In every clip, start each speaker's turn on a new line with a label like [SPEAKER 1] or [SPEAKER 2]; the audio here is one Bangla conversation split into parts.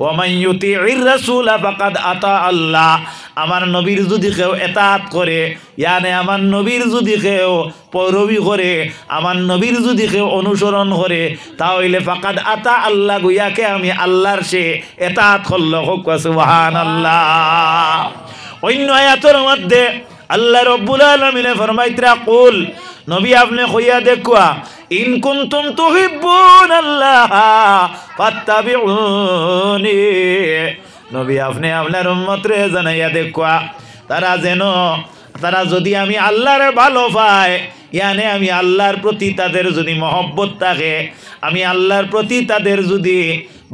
[SPEAKER 1] ওয়ামান ইউতিইর রাসূল ফাকাদ আতা আল্লাহ। আমার নবীর যদি কেউ এতাআত করে, ইয়ানে আমার নবীর যদি কেউ পৈরবী করে, আমার নবীর যদি কেউ অনুসরণ করে, তাহলে ফাকাদ আতা আল্লাহ, গুয়াকে আমি আল্লাহর সে এতাআত করলো। সুবহানাল্লাহ। অন্য আয়াতের মধ্যে আল্লাহ রাব্বুল আলামিন ফরমাইতরা, কুল নবী আপনি কইয়া দেখুয়া, ইন কুনতুম তুহিব্বুনাল্লাহ ফাত্তাবিউনি। নবী আপনি আপনার উম্মতরে জানাইয়া দেখুয়া, তারা যদি আমি আল্লাহরে ভালো পায়, ইয়ানে আমি আল্লাহর প্রতি তাদের যদি মহব্বত থাকে, আমি আল্লাহর প্রতি তাদের যদি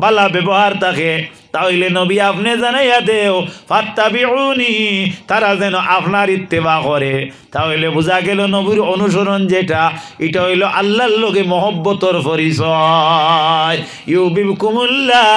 [SPEAKER 1] ভালো ব্যবহার থাকে, তাহলে নবী আপনি জানাইয়া দেও ফাত্তাবিউনি, তারা যেন আপনার ইত্তেবা করে। তাহলে বোঝা গেল নবীর অনুসরণ যেটা, এটা হইল আল্লাহর লগে মহব্বতর পরিচয়। ইউবিকুমুল্লাহ,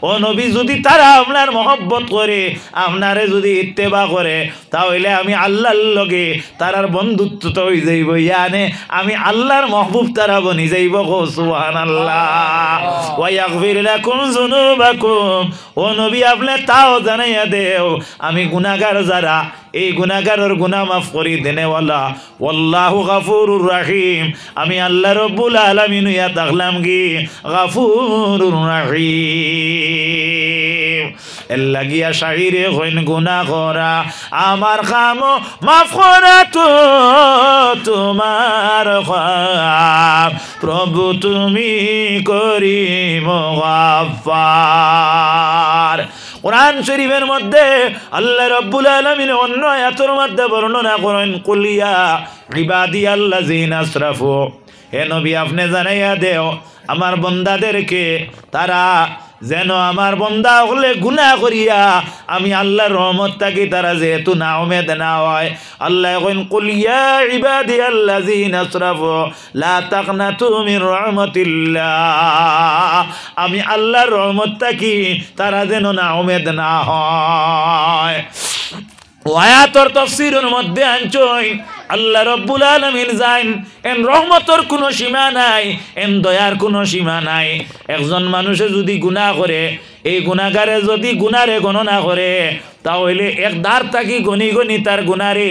[SPEAKER 1] ও নবী যদি তারা আপনার মহব্বত করে, আপনারে যদি ইত্তেবা করে, তাহলে আমি আল্লাহর লগে তারার বন্ধুত্ব তো হয়ে যাইব, ইয়ানে আমি আল্লাহর মহবুব তারা বনি যাইব। সুবহানাল্লাহ। ওয়া ইয়াগফির লাকুম যুনুবাকুম, ও নবী আপনি তাও জানাইয়া দেও আমি গুনাহগার যারা, এই গুনাহগারের গুনাহ মাফ করি দেনেওয়ালা। ওয়াল্লাহু গাফুরুর রহিম, আমি আল্লাহ রাব্বুল আলামিন ইয়া তাকলাম কি গাফুরুর রহিম। এল্লাগিয়া শাহিরে হইন গুনাহ করা আমার কাম মাফ করা তো তোমার কাম, প্রভু তুমি করিম গাফফার। কোরআন শরীফের মধ্যে আল্লাহ রাব্বুল আলামিন অন্য আয়াতের মধ্যে বর্ণনা করেন, কুলিয়া ইবাদিয়াল্লাযিনা আসরাফু, হে নবী আপনি জানাইয়া দেও আমার বান্দাদেরকে, তারা যেন আমার বান্দা হলে গুনাহ করিয়া আমি আল্লাহর রহমত থাকি তারা যেহেতু না উমেদ না হয়। আল্লাহ কইন, কুল ইয়া ইবাদিয়াল্লাযিনা আসরাফু লা তাকনাতু মির রাহমাতিল্লাহ, আমি আল্লাহর রহমত থাকি তারা যেন না উমেদ না হয়। আয়াতের তাফসীরের মধ্যে আনছই আল্লাহ রাব্বুল আলামিন জান এন রহমতের কোনো সীমা নাই, এন দয়ার কোনো সীমা নাই। একজন মানুষে যদি গুনাহ করে, এই গুনাহগারে যদি গুনারে গণনা করে, তাহলে এক দাঁড় থাকি গনি গনি তার গুনারে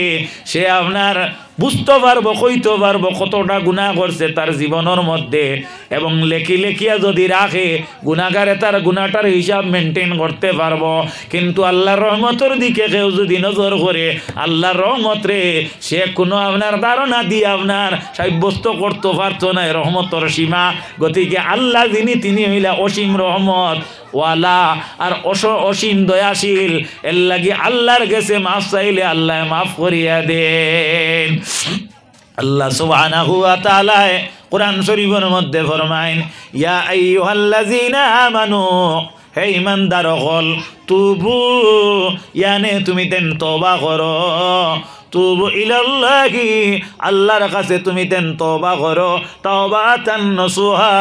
[SPEAKER 1] সে আপনার বুঝতে পারবো, কইতে পারবো কতটা গুনাহ করছে তার জীবনের মধ্যে, এবং লেখিয়া যদি রাখে গুনাহগারে তার গুনাহটার হিসাব মেনটেন করতে পারবো। কিন্তু আল্লাহর রহমতের দিকে কেউ যদি নজর করে, আল্লাহর রহমত রে সে কোনো আপনার ধারণা দিয়ে আপনার সাব্যস্ত করতে পারতো না রহমতের সীমা। গতিকে আল্লাহ যিনি, তিনি হইলা অসীম রহমত ওয়ালা আর অসীম দয়াশীল। এর লাগি আল্লাহর কাছে মাফ চাইলে আল্লাহ মাফ করিয়া দেন। আল্লাহ সুবহানাহু ওয়া তাআলা কোরআন শরীফের মধ্যে ফরমাইন, ইয়া আইয়ুহাল্লাযীনা আমানু, হে ঈমানদারগণ, তুবু, ইয়ানে তুমি তেন তওবা করো, তুবু ইলাল্লাহি, আল্লাহর কাছে তুমি তেন তওবা করো, তাওবাতান নসুহা,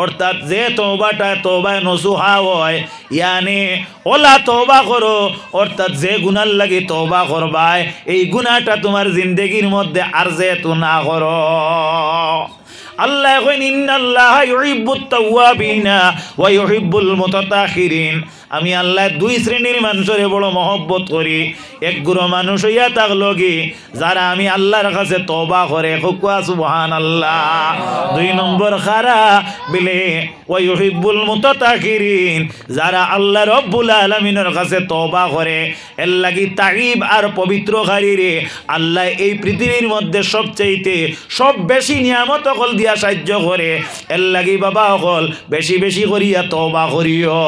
[SPEAKER 1] অর্থাৎ যে তওবাটা তওবায়ে নসুহা হয়, ইয়ানি ওলা তওবা করো, অর্থাৎ যে গুনার লাগি তওবা করবাই এই গুনাহটা তোমার জিন্দেগির মধ্যে আর যেহেতু না করো। আল্লাহ কইন, ইন্নাল্লাহা ইউহিব্বুত তাওয়াবিনা ওয়া ইউহিব্বুল মুতাতাহিরিন, আমি আল্লাহ দুই শ্রেণীর মানুষের বড় মহব্বত করি। এক গুরু মানুষ হইয়া থাকলো কি যারা আমি আল্লাহর কাছে তওবা করে, খুকুয়া সুবহানাল্লাহ। দুই নম্বর খারা বিলে ওয়া ইউহিব্বুল মুতাতাহিরিন, যারা আল্লাহ রাব্বুল আলামিনের কাছে তওবা করে, এর লাগি তাইব আর পবিত্রকারী রে আল্লাহ এই পৃথিবীর মধ্যে সবচাইতে সব বেশি নিয়ামত সকল দিয়া সাহায্য করে। এর লাগি বাবা সকল বেশি বেশি করিয়া তওবা করিও।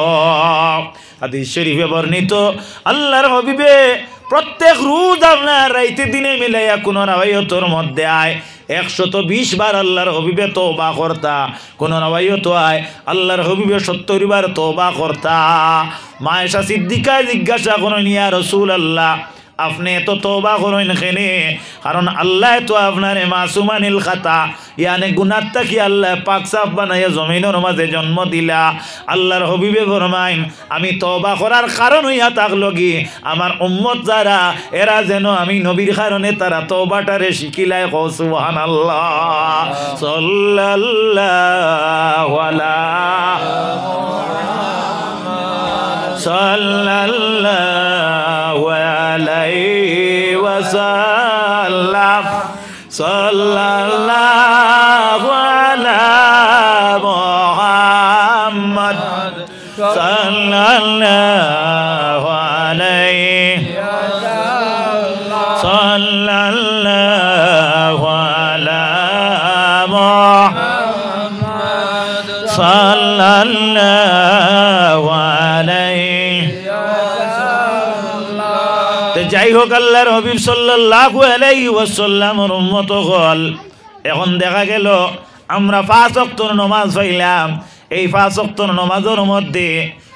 [SPEAKER 1] হাদিস শরীফে বর্ণিত আল্লাহর হাবিবে প্রত্যেক রোজ আপনার রাইতে দিনে মিলাইয়া কোন রাওয়ায়াতের মধ্যে আয় 120 বার আল্লাহর হাবিবে তওবা করতা, কোন রাওয়ায়াত আয় আল্লাহর হাবিবে 70 বার তওবা করতা। মা আয়েশা সিদ্দিকা জিজ্ঞাসা করেন, ইয়া রাসূলুল্লাহ আপনি এত তওবা করেন কেনে? কারণ আল্লাহ তো আপনারে মাসুমানিল খাতা, ইয়ানে গুনাহ থেকে আল্লাহ পাক সাফ বানাইয়া জমিনের মাঝে জন্ম দিলা। আল্লাহর হাবিবে ফরমাইন, আমি তওবা করার কারণ হইয়া থাকলো কি আমার উম্মত যারা এরা যেন আমি নবীর কারণে তারা তওবাটারে শিখিলায়। কও সুবহানাল্লাহ, সাল্লাল্লাহু আলা সাল্লাল্লাহু আলাইহি ওয়াসাল্লাম সাল্লাল্লাহু আলা মুহাম্মদ সাল্লাল্লাহু আলাইহি সাল্লাল্লাহু আলা মুহাম্মদ সাল্লাল্লাহু আলাইহি। তো যাই হোক, আল্লাহর হাবিব সাল্লাল্লাহু আলাইহি ওয়াসাল্লামের উম্মত হল। এখন দেখা গেল আমরা 5 ওয়াক্তের নামাজ পাইলাম। এই 5 ওয়াক্তের নামাজের মধ্যে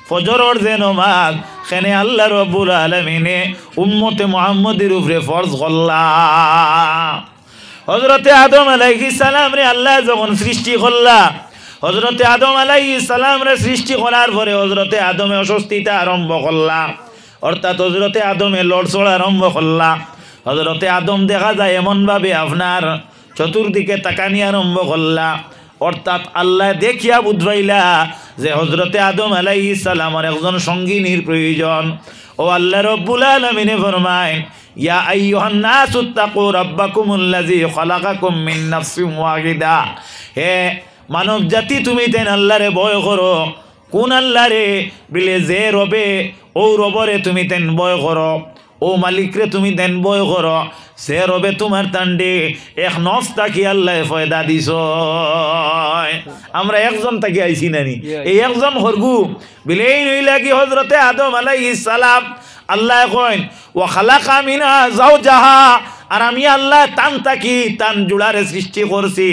[SPEAKER 1] ফজরের যে নামাজ, সেখানে আল্লাহ রাব্বুল আলামিনে উম্মতে মুহাম্মদের উপরে ফরজ করলা। হযরতে আদম আলাইহিস সালাম রে আল্লাহ যখন সৃষ্টি করলা, হযরতে আদম আলাইহিস সালাম রে সৃষ্টি করার পরে হযরতে আদমে অস্বস্তিতা আরম্ভ করলা, অর্থাৎ হযরতে আদমে লড়ছড় আরম্ভ করলা। হযরতে আদম দেখা যায় এমনভাবে আপনার চতুর্দিকে তাকানি আরম্ভ করলা, অর্থাৎ আল্লাহ দেখিয়া বুঝবাইলা যে হযরতে আদম আলাইহিস সালামের একজন সঙ্গিনীর প্রয়োজন। ও আল্লাহ রাব্বুল আলামিনে ফরমায়, ইয়া আইয়ুহান নাসু তাকু রাব্বাকুমুল্লাযী খালাকাকুম মিন নাফসিন ওয়াহিদা। হে মানব জাতি, তুমি তেন আল্লাহরে ভয় করো। কোন আল্লাহরে? বিলে যে রবে, ও রবরে তুমি তেন ভয় করো। ও মালিকরে তুমি তেন ভয় করো, সে রবে তোমার তান্ডে এক নফস তাকি আল্লাহ ফয়দা দিছ। আমরা একজন তাকি আইছি নানি, এই একজন হরগু বিলেই নইলা কি হযরতে আদম আলাইহিস সালাম আল্লাহ কইন ওয়া খালাকা মিনহা যাওজাহা, আর আমি আল্লাহ তান তাকি তান জুড়ারে সৃষ্টি করছি,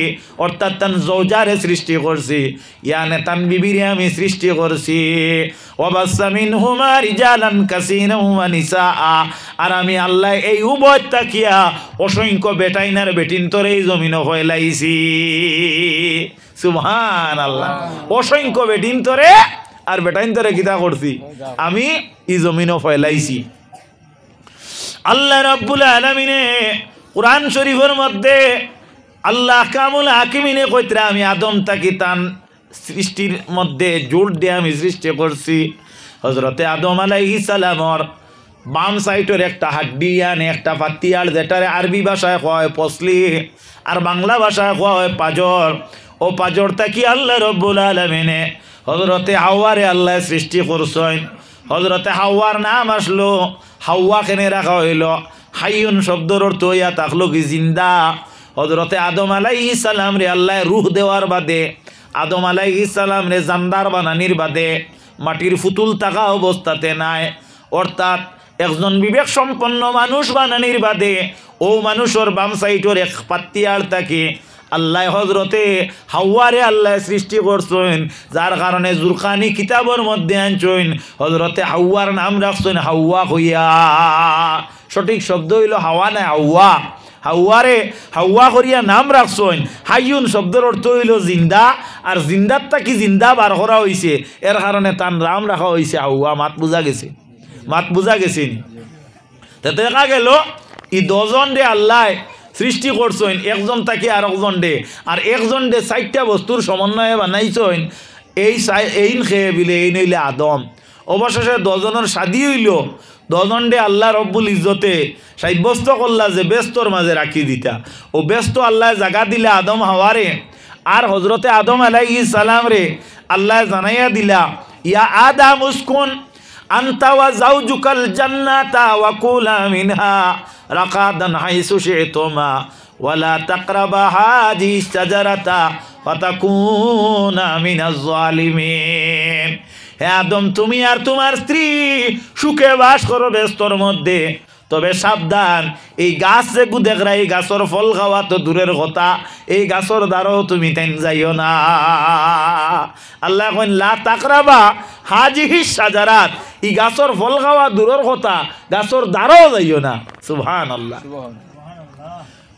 [SPEAKER 1] অর্থাৎ তান জৌজারে সৃষ্টি করছি, ইয়ানে তান বিবিরে আমি সৃষ্টি করছি। ওয়াবাসসা মিনহুমা রিজালান কাসীরান ওয়া নিসাআ, আর আমি আল্লাহ এই উভয় তাকিয়া অসংখ্য বেটাইনার বেটিনতরে এই জমিনে ফয়লাইছি। সুবহানাল্লাহ। অসংখ্য বেটিনতরে আর বেটাইনতরে কিতা করছি? আমি এই জমিনে ফয়লাইছি। আল্লাহ রাব্বুল আলামিনে কুরআন শরীফের মধ্যে আল্লাহ কামুল হাকিমিনে কইতরা আমি আদম তাকি তান সৃষ্টির মধ্যে জোর দিয়ে আমি সৃষ্টি করছি। হযরতে আদম আলাইহিস সালামর বাম সাইডের একটা হাড্ডি আনে একটা পাতিয়াল, যেটারে আরবি ভাষায় কয় পসলি আর বাংলা ভাষায় কয় পাজর। ও পাজর তাকি আল্লাহ রাব্বুল আলামিনে হযরতে হাওয়ারে আল্লাহ সৃষ্টি করছেন। হযরতে হাওয়ার নাম আসলো হাওয়া, কেনে রাখা হইল হাইয়ুন শব্দর অর্থ ইয়া থাকলো কি জিন্দা। হযরতে আদম আলাইহিস সালাম রে আল্লাহ রূহ দেওয়ার বাদে, আদম আলাইহিস সালাম রে জানদার বানানির বাদে মাটির ফুতুল থাকা অবস্থাতে নাই, অর্থাৎ একজন বিবেক সম্পন্ন মানুষ বানানির বাদে ও মানুষের বাম সাইডের এক পাতিয়াল থাকে আল্লাহ হযরতে হাওয়ারে আল্লাহ সৃষ্টি করছেন, যার কারণে জুরখানি কিতাবের মধ্যে আনছেন হযরতে হাওয়ার নাম রাখছেন হাওয়া হইয়া। সঠিক শব্দ হইল হাওয়া না হাওয়া। হাওয়ারে হাওয়া করিয়া নাম রাখছেন। হাইয়ুন শব্দের অর্থ হইল জিন্দা, আর জিন্দার তাকি জিন্দা বার করা হয়েছে, এর কারণে তার নাম রাখা হয়েছে হাওয়া। মাত বুঝা গেছে? মাত বুঝা গেছে? তো দেখা গেল এই দুজন রে আল্লাহ সৃষ্টি করছেন, একজন তাকে আর একজন ডে, আর একজন ডে 4টা বস্তুর সমন্বয়ে বানাইছেন। এই খেয়ে বিলে এই নইলে আদম। অবশেষে দুজনের শাদী হইল। দুজন ডে আল্লাহ রব্বুল ইজ্জতে সাব্যস্ত করলা যে ব্যস্তর মাঝে রাখি দিতা। ও ব্যস্ত আল্লাহ জাগা দিলা আদম হাওয়ারে, আর হযরতে আদম আলাইহিস সালাম রে আল্লাহ জানাইয়া দিলা ইয়া আদম উসকুন আনতা ওয়া যাওজুকাল জান্নাতা ওয়া কুলা মিনহা রাকাদান হাইসু শি'তুমা ওয়ালা তাকরাবা হাযিহিশ শাজারাতা ফাতাকুনা মিনাজ জালিমিন। হে আদম, তুমি আর তোমার স্ত্রী সুখে বাস করো ব্যস্তর মধ্যে, তবে সাবধান, এই গাছ যে দেখরা এই গাছের ফল খাওয়া তো দূরের কথা, এই গাছের দ্বারাও তুমি তেন যাইও না। আল্লাহ কইন লা তাকরাবা হাযিহিশ শাজারাত, এই গাছের ফল খাওয়া দূরের কথা, গাছের দ্বারাও যাইও না। সুবহানাল্লাহ।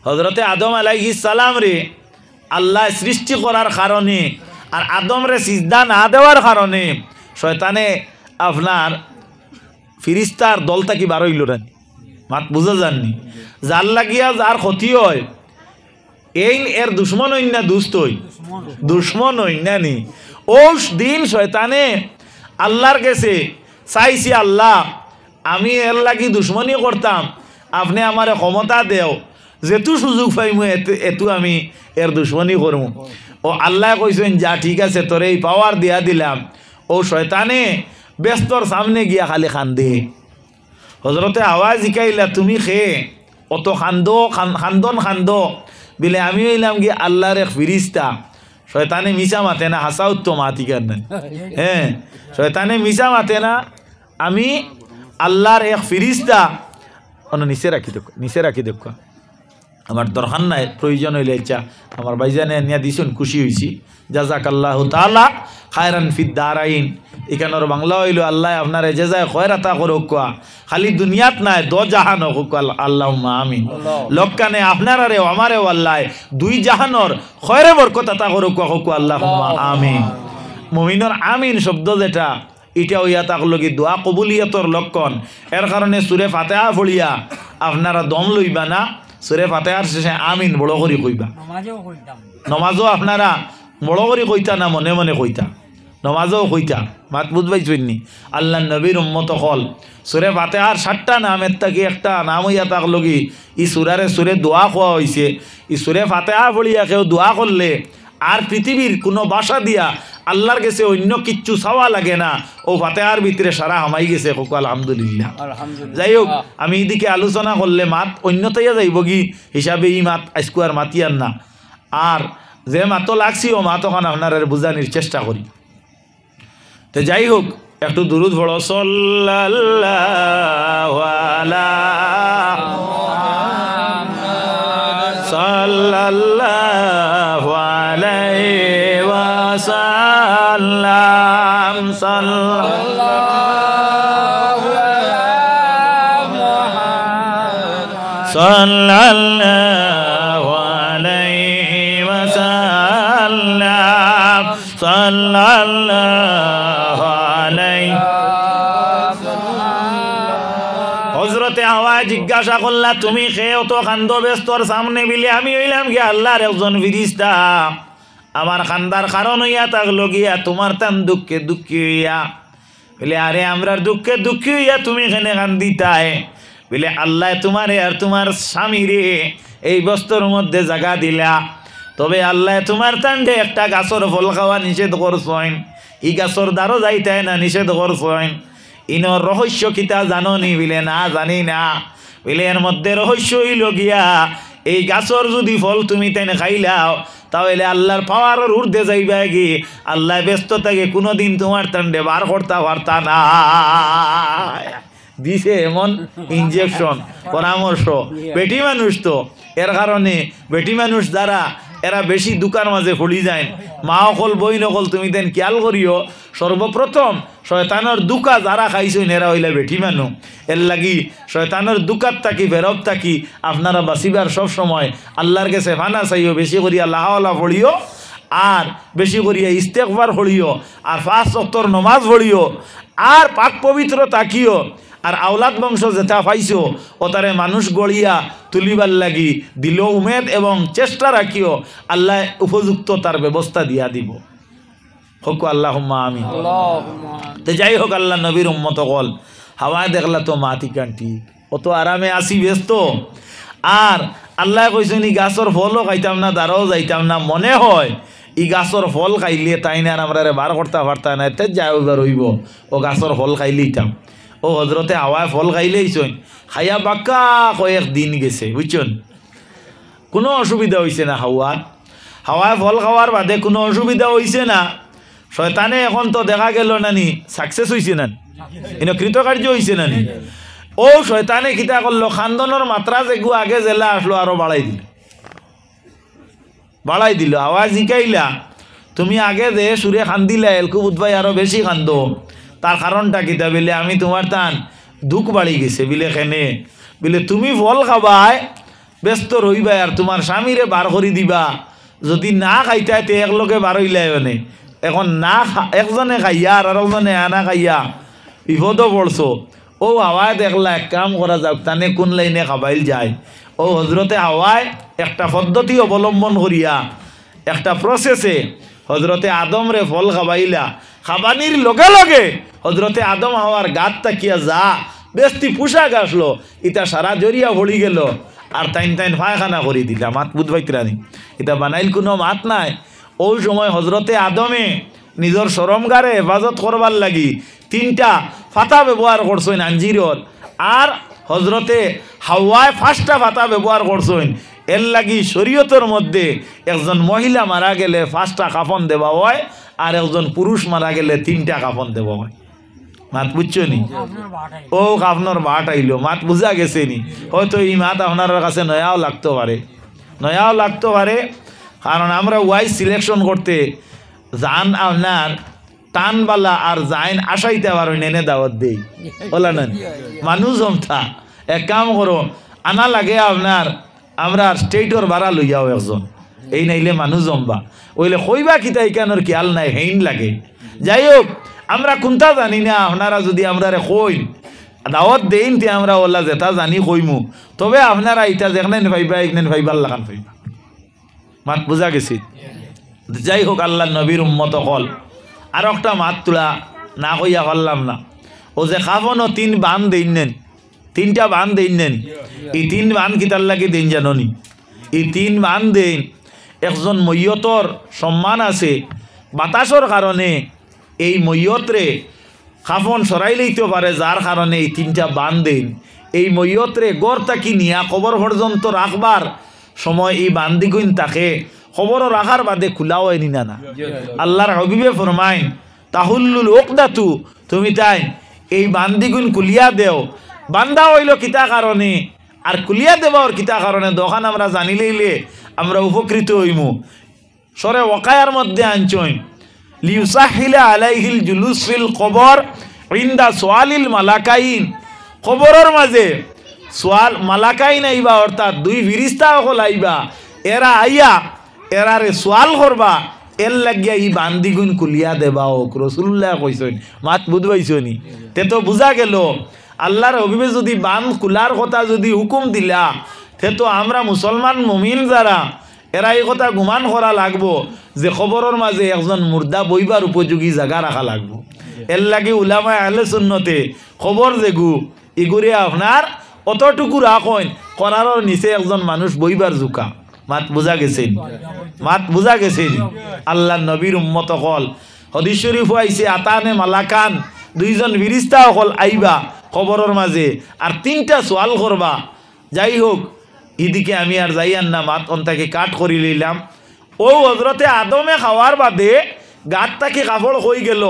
[SPEAKER 1] হযরতে আদম আলাইহিস সালাম রে আল্লাহ সৃষ্টি করার কারণে আর আদম রে সিজদা না দেওয়ার কারণে শয়তানে আপনার ফিরিস্তার দল থাকি বার হইল না। মাত বুঝা যাননি? যার লাগিয়া যার ক্ষতি হয় এই এর দুশ্মন হইন না দুষ্ট হই? দুশ্মন হইন না নি। ও দিন শয়তানে আল্লাহর কাছে চাইছি আল্লাহ আমি এর লাগি দুশ্মনী করতাম, আপনি আমার ক্ষমতা দেও, যেটু সুযোগ পাইমু এতু আমি এর দুশ্মনী করমু। ও আল্লাহ কইছেন যা ঠিক আছে তোর এই পাওয়ার দিয়া দিলাম। ও শয়তানে ব্যস্তর সামনে গিয়া খালি খান্দে। হজরতে আওয়াজ শিকাইলা তুমি খেয়ে অত খান্দন বিলে আমি হইলাম গিয়ে আল্লাহর এক ফিরিস্তা। শয়তানে মিশা মাতে না, হাসাউত তো মাতি কেন? হ্যাঁ, শয়তানে মিশা মাতে না, আমি আল্লাহর এক ফিরিস্তা। নিচে রাখি দেখ আমার দরকার নাই, প্রয়োজন হইলে ইচ্ছা আমার ভাইজানে নিয়ে দিছুন, খুশি হয়েছি। জাযাকাল্লাহু তাআলা খায়রান ফিদ দারাইন। এখানোর বাংলা হইল আল্লাহ আপনার এজেজায় খয়রাতা করুক, খালি দুনিয়াত নাই দ জাহান হোক আল্লাহুম্মা আমিন। লক্কানে আপনারা রে আমারে আল্লাহ দুই জাহানর খয়রে বরকত আতা করুক হোক আল্লাহুম্মা আমিন। মুমিনের আমিন শব্দ যেটা এটা হইয়া থাকলো কি দোয়া কবুলিয়তর লক্ষণ। এর কারণে সূরা ফাতিহা পড়িয়া আপনারা দম লইবা না, সূরা ফাতিহার শেষে আমিন বড় করে কইবা। নমাজও আপনারা বড় করে কইতা না, মনে মনে কইতা। নমাজও কইতা, মাত বুঝবাইছনি। আল্লাহ নবীর উম্মত হল সূরা ফাতিহার 7টা নামের থাকি একটা নাম হইয়া থাকলো কি ই সূরে দোয়া কোয়া হইছে। ই সূরা ফাতিহা পড়িয়া কেউ দোয়া করলে আর পৃথিবীর কোনো ভাষা দিয়া আল্লাহর কাছে অন্য কিচ্ছু চাওয়া লাগে না। ও ফাতিহার ভিতরে সারা হামাই গেছে হোক আলহামদুলিল্লাহ। যাই হোক, আমি এদিকে আলোচনা করলে মাত অন্যতাইয়া যাইব কি হিসাবে ই মাত আজকু আর মাতিয়ার না। আর যে মাতো লাগছি ও মাতো খান আপনার বুঝানির চেষ্টা করি। তো যাই হোক, একটু দুরুদ পড়ো। সাল্লাল্লাহু আলা সাল্লাল্লাহু আলাইহি ওয়াসাল্লাম সাল্লাল্লাহু আলাইহি ওয়াসাল্লাম সাল্লাল্লাহু আলাইহি। হযরতে হাওয়া জিজ্ঞাসা করলা তুমি খেয়ে অত কান্দ ব্যস্তর সামনে বিলে আমি হইলাম গিয়া আল্লাহর একজন ফিরিস্তা। আমার খান্দার কারণ হইয়া থাকলো গিয়া তোমার তান দুঃখে দুঃখী হইয়া। বলে আরে আমরার দুঃখে দুঃখী হইয়া তুমি এখানে কান্দিতাই। বলে আল্লাহ তোমারে আর তোমার স্বামীরে এই বস্তুর মধ্যে জায়গা দিলা, তবে আল্লাহ তোমার তান্ডে একটা গাছর ফল খাওয়া নিষেধ করছেন। ই গাছর দ্বারও যাইতে না নিষেধ করছেন। ইনর রহস্য কিতা জানো নি? বিলে না জানি না। বিলে এর মধ্যে রহস্য হইল গিয়া এই গাছর যদি ফল তুমি তাই খাইলাও তাহলে আল্লাহর পাওয়ারের ঊর্ধ্বে যাইবা কি আল্লাহ ব্যস্ত থাকে কোনোদিন তোমার তান্ডে বার করতে পারতা না। দিছে এমন ইনজেকশন পরামর্শ। বেটি মানুষ তো, এর কারণে বেটি মানুষ দ্বারা এরা বেশি দোকান মাঝে ফুলি যায়। মা অকল বই নকল তুমি দেন খেয়াল করিও, সর্বপ্রথম শয়তানের দুকা যারা খাইছেন এরা হইলে বেটি মানুষ। এর লাগি শয়তানের দুকাত থাকি ফেরত থাকি আপনারা বাঁচিবার সব সময় আল্লাহর কাছে ফানা চাইও, বেশি করিয়া লাহাওয়ালা পড়িও, আর বেশি করিয়া ইস্তেগফার পড়িও, আর 5 ওয়াক্তর নমাজ পড়িও, আর পাক পবিত্র তাকিও। আর আওলাদ বংশ যেটা পাইছো ও তারে মানুষ গড়িয়া তুলিবার লাগি দিল উমেদ এবং চেষ্টা রাখিও, আল্লাহ উপযুক্ত তার ব্যবস্থা দিয়া দিব। হোক আল্লাহুম্মা আমিন। তো যাই হোক, আল্লাহ নবীর উম্মত কল হাওয়া দেখলা তো মাতি কান্টি অত আরামে আসি ব্যস্ত। আর আল্লাহ কইছেন ই গাছর ফলও খাইতাম না, দ্বারাও যাইতাম না। মনে হয় ই গাছর ফল খাইলে তাই না আমরা বার করতে পারতাম না, এতে যাই এবার হইব ও গাছর ফল খাইলেইতাম। ও হজরতে হাওয়ায় ফল খাইলেইছন, খাইয়া বাক্কা কয়েক দিন গেছে বুঝছেন, কোনো অসুবিধা হয়েছে না। হাওয়ায় ফল খাওয়ার বাদে কোনো অসুবিধা হয়েছে না। শয়তানে এখন তো দেখা গেল নানি সাকসেস হয়েছে না, এনে কৃতকার্য হয়েছে নানি। ও শয়তানে কিতা করলো, খান্দনের মাত্রা যেগু আগে জেলা আসলো আরো বাড়াই দিল। আওয়াজ শিখাইলা তুমি আগে যে সুরে খান্দিলা এলকু বুধবাই আরো বেশি খান্দো, তার কারণটা কিতা? বিলে আমি তোমার তান দুঃখ বাড়ি গেছে। বিলে খেনে বিলে তুমি ফল খাবাই ব্যস্ত রইবা আর তোমার স্বামীরে বার করে দিবা। যদি না খাইতাই তে একলগে বার হইলাই মানে এখন না একজনে খাইয়া আর একজনে আনা খাইয়া বিপদও পড়ছো। ও হাওয়ায় দেখলা এক কাম করা যাক, তানে কোন লাইনে খাবাইল যায়। ও হজরতে হাওয়ায় একটা পদ্ধতি অবলম্বন করিয়া একটা প্রসেসে হজরতে আদম রে ফল খাবাইলা খাবানির লগে লগে হজরতে আদম হওয়ার গাত তাকিয়া যা বেস্তি পোশাক আসলো ইটা সারা জরিয়া ভরি গেল আর টাইন টাইন ফায়খানা করে দিলা মাত বুধবাইতরানি এটা বানাইল কোনো মাত নাই। ওই সময় হজরতে আদমে নিজের শরমগারে হেফাজত করবার লাগি 3টা ফাতা ব্যবহার করছেন আঞ্জিরর, আর হজরতে হাওয়ায় 5টা ফাতা ব্যবহার করছেন। এর লাগি শরীয়তের মধ্যে একজন মহিলা মারা গেলে 5টা কাফন দেওয়া হয়, আর একজন পুরুষ মারা গেলে 3টা কাফন দেওয়া হয়। মাত বুঝছো নি? ও আপনার মাঠ আইলো, মাত বুঝা গেছে নি? হয়তো এই মাত আপনার কাছে নয়াও লাগতে পারে, কারণ আমরা ওয়াইজ সিলেকশন করতে জান আপনার টানবালা আর জাইন আসাইতে পারো নেনে দাওয়াত দেই বলা না মানুষ জমতা। এক কাম করো, আনা লাগে আপনার আমরা স্টেটর ভাড়া লইয়াও একজন, এই নাইলে মানুষ জমবা ওইলে কইবা কিতা ইকানোর খেয়াল নাই হেইন লাগে। যাই হোক, আমরা কোনটা জানি না, আপনারা যদি আমরা কইন দাওয়াত দেইন তে আমরা ওলা যেটা জানি কইমু, তবে আপনারা ইটা যেখানে ভাইবা এখানে ভাইবার লাগান ভাইবা। মাত বুঝা গেছি? যাই হোক, আল্লাহ নবীর উম্মত হল আর একটা মাত তোলা না কইয়া পারলাম না। ও যে খাবনো 3 বান দেন নেন, 3টা বান দেন নেন, এই 3 বান কিতার লাগে দেন জাননি? এই 3 বান দেন একজন মৈয়তর সম্মান আছে, বাতাসর কারণে এই মৈয়তরে খাফন সরাই লইতে পারে, যার কারণে এই 3টা বান দেন। এই মৈয়তরে গড় তাকি নিয়া কবর পর্যন্ত রাখবার সময় এই বান্দিগুইন তাকে খবরও রাখার বাদে খোলাও হয়নি না। আল্লাহর হাবিবে ফরমাইন তাহুল্লুল উকদাতু, তুমি তাই এই বান্দিগুন কুলিয়া দেও। বান্দা হইল কিতা কারণে আর কুলিয়া দেওয়ার কিতা কারণে দোকান আমরা জানি লইলে আমরা উপকৃত হইমু। সরে ওকায়ার মধ্যে আনছইন লিউসাহিলা আলাইহিল জুলুস ফিল কবর ইনদা সোয়ালিল মালাকাইন, কবরের মাঝে সোয়াল মালাকাইন আইবা, অর্থাৎ 2 ফিরিস্তা হল আইবা, এরা আইয়া এরারে সোয়াল করবা, এর লাগিয়া ই বান্দিগুন কুলিয়া দেবা হোক। রসুল্লাহ কইসইন, মাত বুঝবাইছনি? তে তো বুঝা গেল আল্লাহর হবিবে যদি বান কুলার কথা যদি হুকুম দিলা, তে তো আমরা মুসলমান মুমিন যারা এরা এই কথা গুমান করা লাগবো যে খবরের মাঝে একজন মুর্দা বইবার উপযোগী জায়গা রাখা লাগবো। এর লাগে উলামায়ে আহলে সুন্নতে খবর যেগু এগুরে আপনার অতটুকু রাখেন করার নিচে একজন মানুষ বইবার জুকা। মাত বুঝা গেছেন? মাত বুঝা গেছেন? আল্লাহ নবীর উম্মত হল হাদিস শরীফ আইছে আতানে মালাকান, 2জন ফিরিস্তা হল আইবা খবরের মাঝে আর 3টা সোয়াল করবা। যাই হোক, এদিকে আমি আর যাইয়ান না, মাত অন্তাকে কাট করি লইলাম। ও হজরতে আদমে খাওয়ার বাদে গাত তাকে কাপড় হয়ে গেল,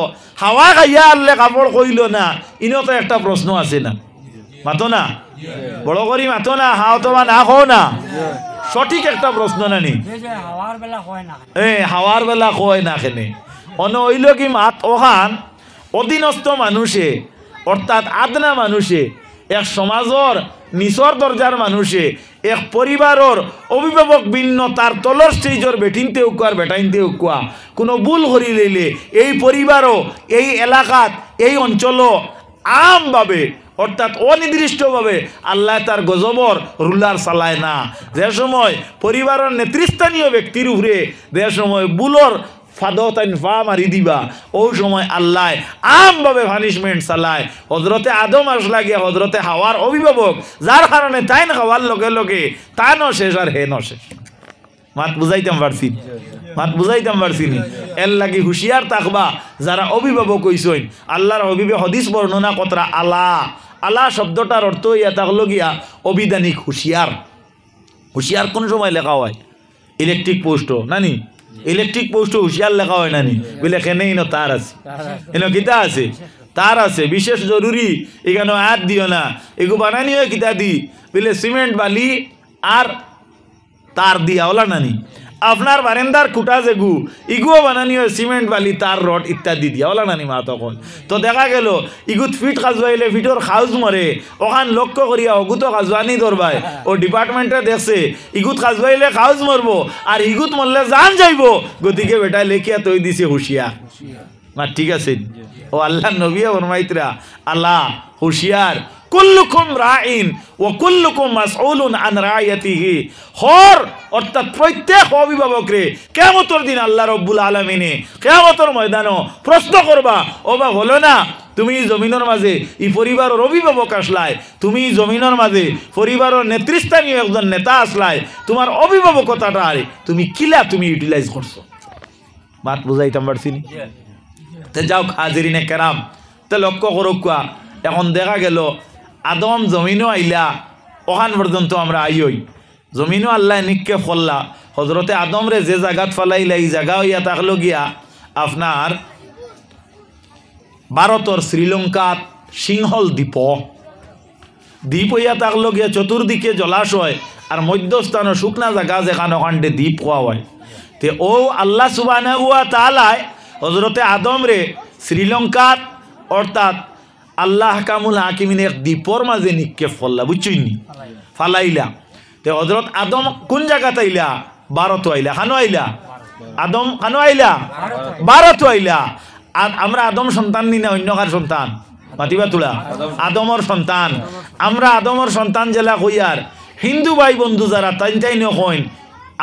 [SPEAKER 1] হাওয়া খাইয়া আনলে কাপড় কইল না, ইনো তো একটা প্রশ্ন আছে না? মাতো না, বড় করি মাতো না, হাও তো বা না খাও না, সঠিক একটা প্রশ্ন নানি? হাওয়ার বেলা কয় না খেনে অন হইল কি মাত ওখান অধীনস্থ মানুষে, অর্থাৎ আদনা মানুষে, এক সমাজর নিচর দরজার মানুষে, এক পরিবারের অভিভাবক ভিন্ন তার তলর স্টেজর বেটিনতে উকুয়া আর বেটাইনতে উকুয়া কোনো ভুল করি লইলে এই পরিবারও এই এলাকাত এই অঞ্চলও আমভাবে অর্থাৎ অনির্দিষ্টভাবে আল্লাহ তার গজবর রুলার চালায় না। যে সময় পরিবারের নেতৃস্থানীয় ব্যক্তির উপরে যে সময় বুলর ফাদতাইন ফা মারি দিবা, ওই সময় আল্লাহ আমভাবে পানিশমেন্ট চালায়। হজরতে আদম আসলা গিয়া হজরতে হাওয়ার অভিভাবক, যার কারণে তাই না খাওয়ার লগে লগে তা নশেষ আর হে নশেষ। মাত বুঝাইতাম পারছি? মাত বুঝাইতাম পারছি নি? এর লাগি হুঁশিয়ার থাকবা যারা অভিভাবক হইছেন। আল্লাহর হবিবে হদিস বর্ণনা কতরা আলা, আলা শব্দটার অর্থ ইয়া থাকলো গিয়া অবিধানিক হুঁশিয়ার। হুঁশিয়ার কোন সময় লেখা হয়? ইলেকট্রিক পোস্টও নানি, ইলেকট্রিক পোস্টও হুঁশিয়ার লেখা হয় নানি? বলে এখানে ইনো তার আছে, এনো কিতা আছে, তার আছে, বিশেষ জরুরি, এখানে হাত দিও না, এগু বানানি হয় কিতা দি বলে সিমেন্ট বালি আর তার দিয়া ওলা নানি। আপনার বারেন্দার খুঁটা যেগু ইগুও বানানি হয় সিমেন্ট বালি তার রড ইত্যাদি দিয়া ওলা নানি। মা তখন তো দেখা গেল ইগুত ফিট কাজবাইলে ফিটর খাউজ মরে, ওখান লক্ষ্য করিয়া অগুতো কাজবানি ধরবাই, ও ডিপার্টমেন্টে দেখছে ইগুত কাজবাইলে খাউজ মরবো আর ইগুত মরলে জান যাইব, গতিকে বেটা লেখিয়া তৈ দিছে হুঁশিয়ার। মা ঠিক আছে? ও আল্লাহ নবী ফরমাইতরা আল্লাহ হুঁশিয়ার কুল্লুকুম রাইন ওয়া কুল্লুকুম মাসউলুন আন রাইয়াতিহি। হর অর্থাৎ প্রত্যেক অভিভাবকরে কিয়ামতের দিন আল্লাহ রাব্বুল আলামিনে কিয়ামতের ময়দানও প্রশ্ন করবা, ও বা বলো না তুমি জমিনের মাঝে এই পরিবারের অভিভাবক আসলাই, তুমি জমিনের মাঝে পরিবারের নেতৃস্থানীয় একজন নেতা আসলাই, তোমার অভিভাবকতাটা তুমি কিলা তুমি ইউটিলাইজ করছো। বাত বুঝাইতাম পারছি নি? তে যাও হাজিরিনে কেরাম, তে লক্ষ্য করুকা এখন দেখা গেল আদম জমিনও আইলা, ওখান পর্যন্ত আমরা আইই জমিনও আল্লাহ নিক্ষেপ করলা। হজরতে আদম রে যে জায়গাত ফালাইলা এই জায়গা হইয়া থাকলো গিয়া আপনার ভারতর শ্রীলঙ্কাত সিংহল দ্বীপ হইয়া থাকলো গিয়া চতুর্দিকে জলাশয় আর মধ্যস্থানে শুকনা জায়গা যেখানে ওখানটে দ্বীপ হওয়া হয়। তে ও আল্লাহ সুবহানাহু ওয়া তাআলা হজরতে আদম রে শ্রীলঙ্কাত অর্থাৎ আল্লাহ কামুল হাকিমিন এক দ্বীপর মাঝে নিক্ষেপ করলা, বুঝছইনি ফালাইলা। তে হজরত আদম কোন জায়গাতে আইলা? ভারত আইলা। খানো আইলা? আদম খানো আইলা? ভারত আইলা। আর আমরা আদম সন্তান নি না অন্য কার সন্তান? মাতিবা তুলা আদমর সন্তান। আমরা আদমর সন্তান জেলা কইয়ার হিন্দু ভাই বন্ধু যারা তাই তাই নকইন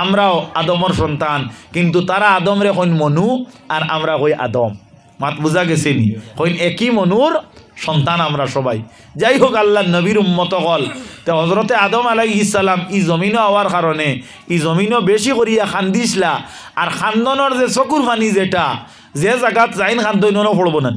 [SPEAKER 1] আমরাও আদমর সন্তান, কিন্তু তারা আদম রে কইন মনু আর আমরা কই আদম। মাত বুঝা গেছে নি? কইন একই মনুর সন্তান আমরা সবাই। যাই হোক আল্লাহ নবীর উম্মত হল। তো হজরতে আদম আলাইহিস সালাম ই জমিনও হওয়ার কারণে ই জমিনও বেশি করিয়া খান্দিসলা। আর খান্দনের যে চকুর পানি যেটা যে জায়গাত যাইন খান্দন অন পড়ব না,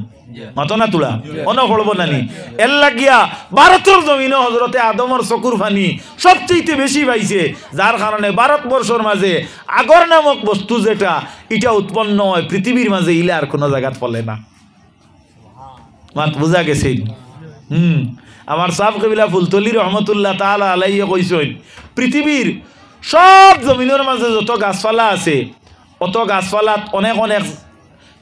[SPEAKER 1] মাতো না তুলা অন পড়ব না নি। এর লাগিয়া ভারতের জমিনও হজরতে আদমর চকুর পানি সবচেয়ে বেশি পাইছে, যার কারণে ভারতবর্ষের মাঝে আগর নামক বস্তু যেটা এটা উৎপন্ন হয় পৃথিবীর মাঝে ইলে আর কোনো জায়গাত ফলে না। মাত বুঝা গেছে? আমার সাহেব কবিলা ফুলতলি রহমতুল্লাহ তাআলা আলাইহি কইছেন পৃথিবীর সব জমিনের মাঝে যত গাছপালা আছে অত গাছপালাত অনেক অনেক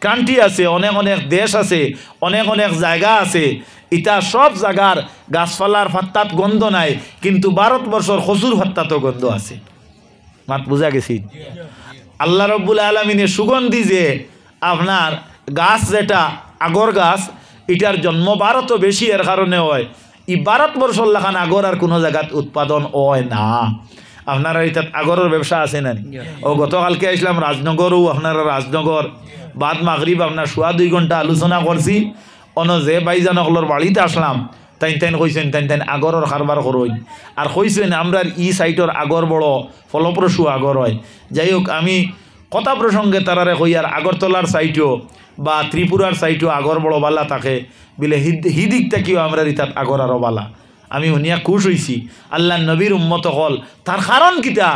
[SPEAKER 1] কান্ট্রি আছে, অনেক অনেক দেশ আছে, অনেক অনেক জায়গা আছে। ইটা সব জায়গার গাছপালার ফাত্তাত গন্ধ নাই, কিন্তু ভারতবর্ষর খজুর ফাত্তাতো গন্ধ আছে। মাত বুঝা গেছি? আল্লাহ রব্বুল আলামিনের সুগন্ধি যে আপনার গাছ যেটা আগর গাছ এটার জন্ম ভারতও বেশি, এর কারণে হয় ই ভারতবর্ষর লাখান আগর আর কোনো জায়গাত উৎপাদন হয় না। আপনারা এটা আগরের ব্যবসা আছে না? ও গতকালকে আসলাম রাজনগরও, আপনারা রাজনগর বাদ মাগরিব আপনার 2.5 ঘন্টা আলোচনা করছি। অন যে ভাইজানকলর বাড়িতে আসলাম তাই কইছেন তাই আগরের কারবার করইন, আর কইছেন আমরা ই সাইটর আগর বড় ফলপ্রসূ আগর হয়। যাই হোক আমি কথা প্রসঙ্গে তারারে কইয়ার আগরতলার সাইটও বা ত্রিপুরার সাইটও আগর বড় বালা থাকে বিলে হিদিক থেকেও আমরা ইতাত আগর আরো বালা। আমি উনিয়া খুশ হইছি। আল্লাহ নবীর উম্মত হল তার কারণ কিতা